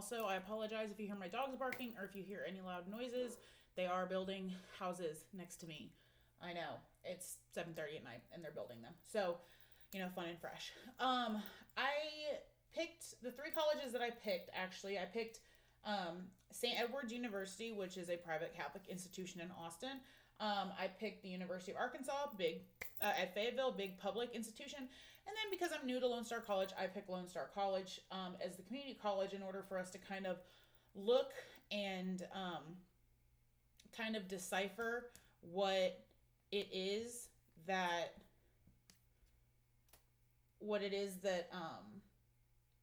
also, I apologize if you hear my dogs barking or if you hear any loud noises. They are building houses next to me. I know it's 7:30 at night and they're building them. So, fun and fresh. I picked the three colleges that I picked. Actually, I picked St. Edward's University, which is a private Catholic institution in Austin. I picked the University of Arkansas, big at Fayetteville, big public institution. And then because I'm new to Lone Star College, I picked Lone Star College as the community college in order for us to kind of look and kind of decipher what it is that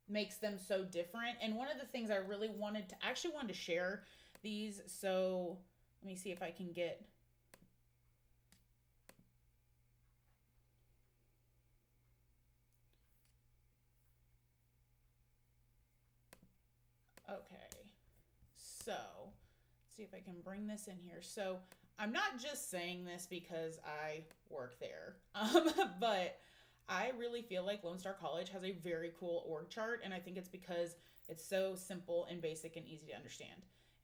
makes them so different. And one of the things I really wanted to share these. So let me see if I can get. Okay, so let's see if I can bring this in here. So I'm not just saying this because I work there, but I really feel like Lone Star College has a very cool org chart, and I think it's because it's so simple and basic and easy to understand.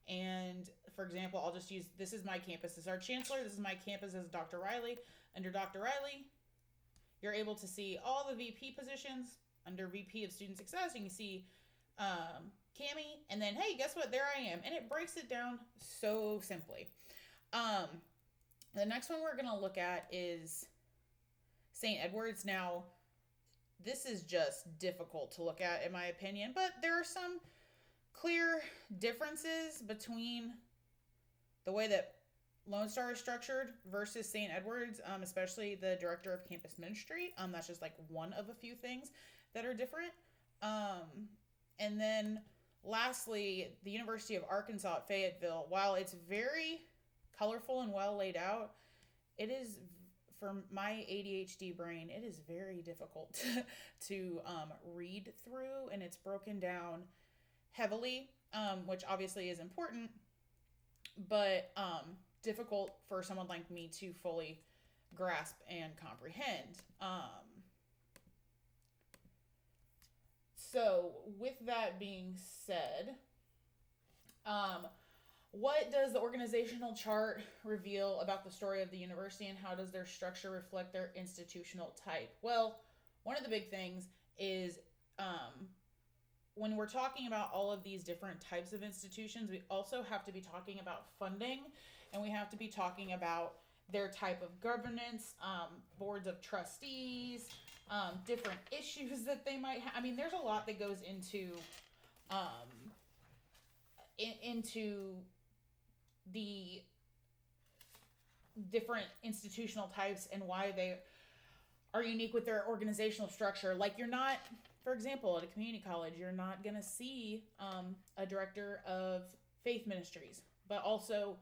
And for example, I'll just use this is my campus. This is our chancellor. This is my campus as Dr. Riley. Under Dr. Riley, you're able to see all the VP positions. Under VP of Student Success, you can see Cami, and then hey, guess what? There I am, and it breaks it down so simply. Um, the next one we're gonna look at is St. Edward's. Now, this is just difficult to look at in my opinion, but there are some clear differences between the way that Lone Star is structured versus St. Edward's, especially the director of campus ministry. That's just like one of a few things that are different. And then lastly, the University of Arkansas at Fayetteville, while it's very colorful and well laid out, it is, for my ADHD brain, it is very difficult to read through, and it's broken down heavily, which obviously is important, but difficult for someone like me to fully grasp and comprehend. So, with that being said, what does the organizational chart reveal about the story of the university, and how does their structure reflect their institutional type? Well, one of the big things is when we're talking about all of these different types of institutions, we also have to be talking about funding, and we have to be talking about their type of governance, boards of trustees, different issues that they might have. I mean, there's a lot that goes into the different institutional types and why they are unique with their organizational structure. Like, you're not, for example, at a community college, you're not going to see a director of faith ministries, but also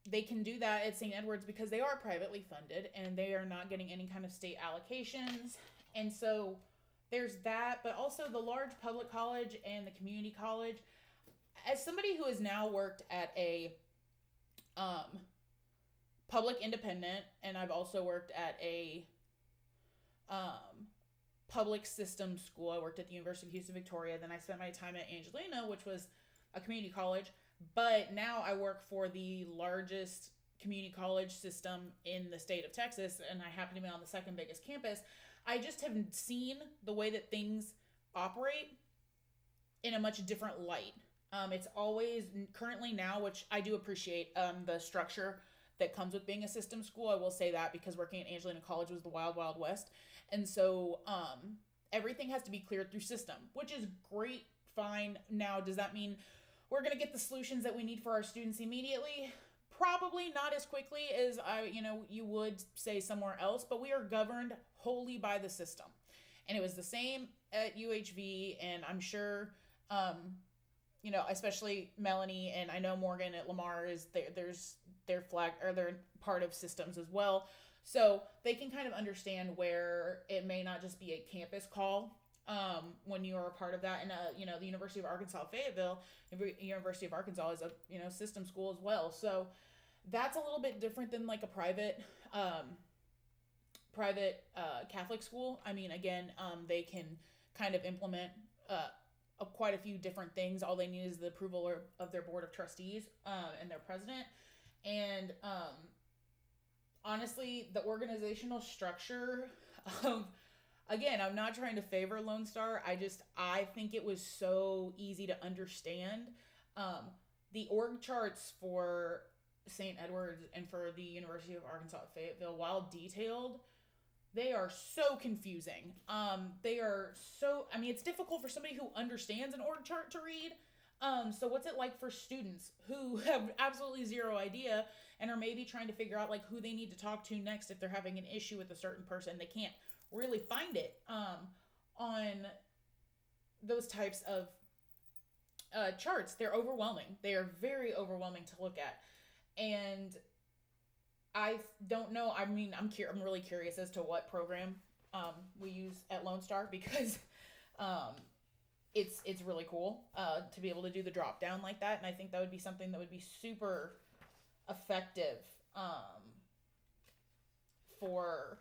they can do that at St. Edward's because they are privately funded and they are not getting any kind of state allocations. And so there's that, but also the large public college and the community college. As somebody who has now worked at a public independent, and I've also worked at a public system school. I worked at the University of Houston Victoria. Then I spent my time at Angelina, which was a community college. But now I work for the largest community college system in the state of Texas, and I happen to be on the second biggest campus. I just have seen the way that things operate in a much different light. It's always currently now, which I do appreciate, the structure that comes with being a system school. I will say that because working at Angelina College was the wild, wild west. And so everything has to be cleared through system, which is great, fine. Now, does that mean we're going to get the solutions that we need for our students immediately? Probably not as quickly as you would say somewhere else, but we are governed wholly by the system. And it was the same at UHV, and I'm sure especially Melanie, and I know Morgan at Lamar is their flag, or they're part of systems as well. So they can kind of understand where it may not just be a campus call when you are a part of that. And the University of Arkansas Fayetteville, University of Arkansas is a system school as well. So that's a little bit different than like a private Catholic school. I mean, again, they can kind of implement quite a few different things. All they need is the approval of their board of trustees and their president. And honestly, the organizational structure of, again, I'm not trying to favor Lone Star. I think it was so easy to understand. Um, the org charts for St. Edward's and for the University of Arkansas at Fayetteville, while detailed, they are so confusing. They are so, I mean, it's difficult for somebody who understands an org chart to read. So what's it like for students who have absolutely zero idea and are maybe trying to figure out like who they need to talk to next if they're having an issue with a certain person? They can't really find it on those types of charts. They're overwhelming. They are very overwhelming to look at. And I don't know. I mean, I'm really curious as to what program we use at Lone Star, because it's really cool to be able to do the drop down like that, and I think that would be something that would be super effective for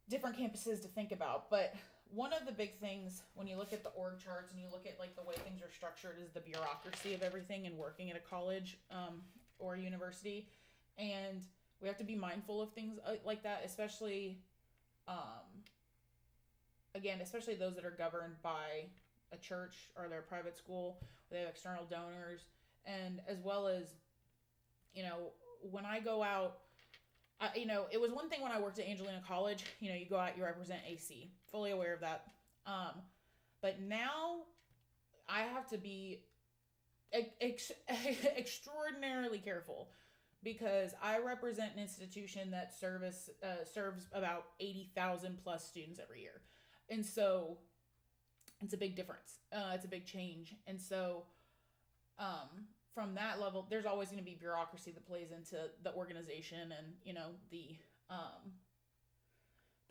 different campuses to think about. But one of the big things when you look at the org charts and you look at like the way things are structured is the bureaucracy of everything and working at a college or a university. And we have to be mindful of things like that, especially again, especially those that are governed by a church or their private school. They have external donors, and as well as, you know, when I go out, you know, it was one thing when I worked at Angelina College. You know, you go out, you represent AC. Fully aware of that. But now I have to be extraordinarily careful, because I represent an institution that serves about 80,000 plus students every year. And so it's a big difference. It's a big change. And so from that level, there's always going to be bureaucracy that plays into the organization and, you know, the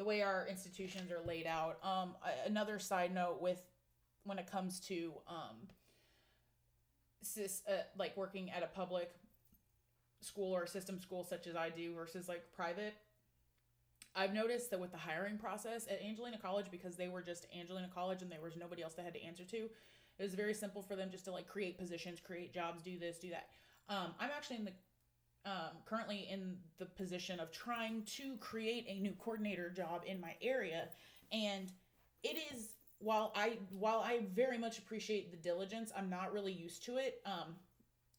way our institutions are laid out. Another side note with when it comes to like working at a public school or a system school such as I do versus like private, I've noticed that with the hiring process at Angelina College, because they were just Angelina College and there was nobody else they had to answer to, it was very simple for them just to like create positions, create jobs, do this, do that. I'm actually currently in the position of trying to create a new coordinator job in my area, and it is, while I very much appreciate the diligence, I'm not really used to it.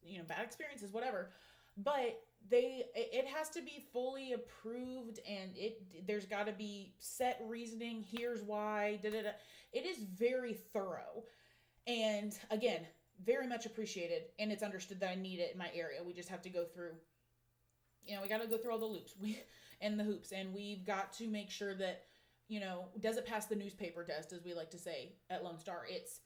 You know, bad experiences, whatever. But it has to be fully approved, and there's got to be set reasoning. Here's why. It is very thorough, and again, very much appreciated, and it's understood that I need it in my area. We just have to go through. You know, we got to go through all the loops and the hoops, and we've got to make sure that, you know, does it pass the newspaper test, as we like to say at Lone Star. It's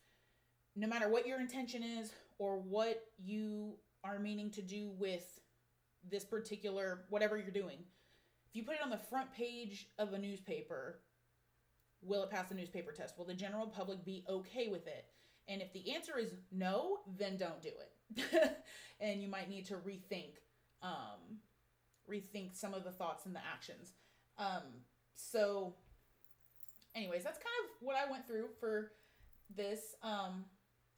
no matter what your intention is or what you are meaning to do with this particular, whatever you're doing. If you put it on the front page of a newspaper, will it pass the newspaper test? Will the general public be okay with it? And if the answer is no, then don't do it. And you might need to rethink some of the thoughts and the actions. So anyways, that's kind of what I went through for this.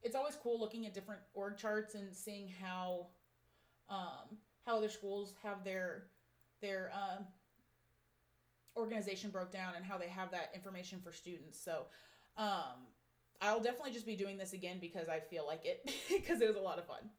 It's always cool looking at different org charts and seeing how other schools have their organization broke down and how they have that information for students. So I'll definitely just be doing this again because I feel like it, because it was a lot of fun.